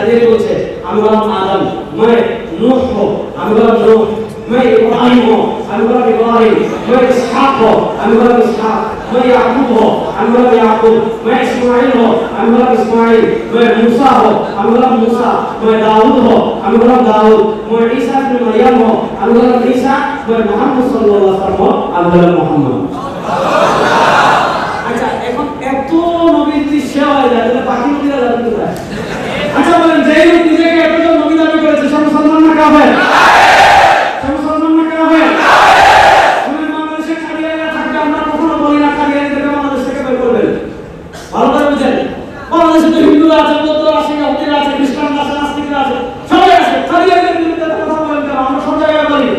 দাঁড়িয়ে বলছে আমি হলাম আদম, मैं नूह हूं, আমি হলাম নূহ, मैं इब्राहिम हूं, আমি হলাম ইব্রাহিম, मैं इसहाक हूं, আমি হলাম इसहाक, मैं याकूब हूं, আমি হলাম याकूब, मैं इस्माइल हूं, আমি হলাম इस्माइल, मैं मूसा हूं, আমি হলাম मूसा, मैं दाऊद हूं, আমি হলাম दाऊद, मैं ईसा इब्न मरियम हूं, আমি হলাম ईसा, मैं मोहम्मद सल्लल्लाहु अलैहि वसल्लम हूं, আমি হলাম मोहम्मद। আচ্ছা এখন এত নবীর দৃশ্য হয়ে যায় তাহলে বাকি নবীরা যাবে কোথায়? আচ্ছা বলেন যে লোক নিজেকে এতজন নবী দাবি করেছে সে মুসলমান না কাফের? সে মুসলমান না কাফের? তুমি বাংলাদেশে কাদিয়ানিরা থাকবে, আমরা কখনো বলি না কাদিয়ানিদেরকে বাংলাদেশ থেকে বের করবেন। ভালো করে বুঝেন, বাংলাদেশে তো হিন্দুরা আছে, বৌদ্ধরা আছে, ইহুদিরা আছে, খ্রিস্টানরা আছে, নাস্তিকরা আছে, সবাই আছে। কাদিয়ানিদের বিরুদ্ধে কথা বলেন কেন? আমরা সব জায়গায় বলি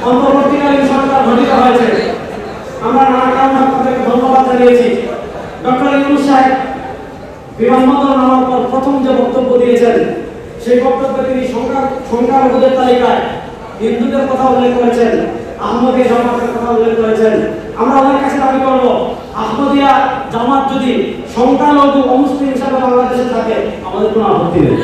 অন্তর্বর্তীকালীন সরকার গঠিত হয়েছে। আমরা নানা কারণে আপনাদেরকে ধন্যবাদ জানিয়েছি। ডক্টর ইউনূস সাহেব বিমানবন্দর নামার পর প্রথম যে বক্তব্য দিয়েছেন সেই বক্তব্যে তিনি সংখ্যালঘুদের তালিকায় হিন্দুদের কথা উল্লেখ করেছেন, আহমদিয়া জামাতের কথা উল্লেখ করেছেন। আমরা ওদের কাছে দাবি করব আহমদিয়া জামাত যদি সংখ্যালঘু অমুসলিম হিসাবে বাংলাদেশে থাকে আমাদের কোনো আপত্তি নেই।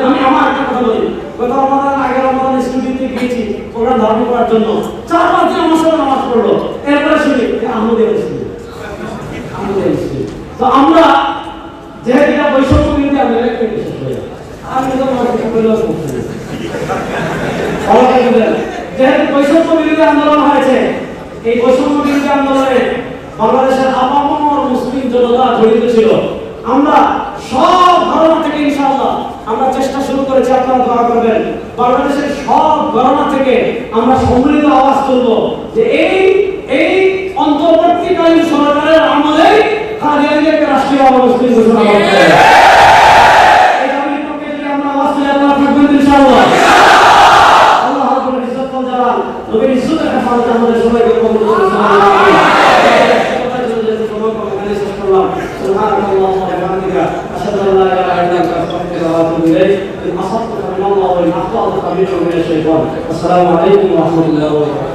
আমি আমার একটা কথা বলি, গত রমাদান আগের রমাদান স্টুডিওতে গিয়েছি প্রোগ্রাম ধারণ করার জন্য, 4-5 দিন আমার সাথে নামাজ পড়লো, এরপরে শুনি আহমদিয়া স্টুডিও। তো আমরা যেহেতু এটা বৈষম্য বিরোধী আন্দোলন, আমি তো যেহেতু বৈষম্য বিরোধী আন্দোলন হয়েছে, এই বৈষম্য বিরোধী আন্দোলনে বাংলাদেশের আপামর মুসলিম জনতা জড়িত ছিল। আমরা সব ঘটনা থেকে ইনশাআল্লাহ আমরা চেষ্টা শুরু করেছি, আপনারা দোয়া করবেন। বাংলাদেশের সব ঘটনা থেকে আমরা সম্মিলিত আওয়াজ তুলব যে এই অন্তর্বর্তীকালীন সরকারের আমলে কাদিয়ানীদেরকে রাষ্ট্রীয় মুসলিম ঘোষণা করতে হবে। এই দাবির পক্ষে যদি আমরা আওয়াজ তুলি আপনারা থাকবেন ইনশাআল্লাহ। আল্লাহ রাব্বুল ইজ্জত ওয়াল জালাল নবীর ইজ্জতের হেফাজতে আমাদের সবাইকে কবুল করুন। سبحانك اللهم وبحمدك أشهد أن لا إله إلا أنت أستغفرك وأتوب إليك إن أصبتك من الله وإن أخطأتك من الشيطان. السلام عليكم ورحمة الله وبركاته.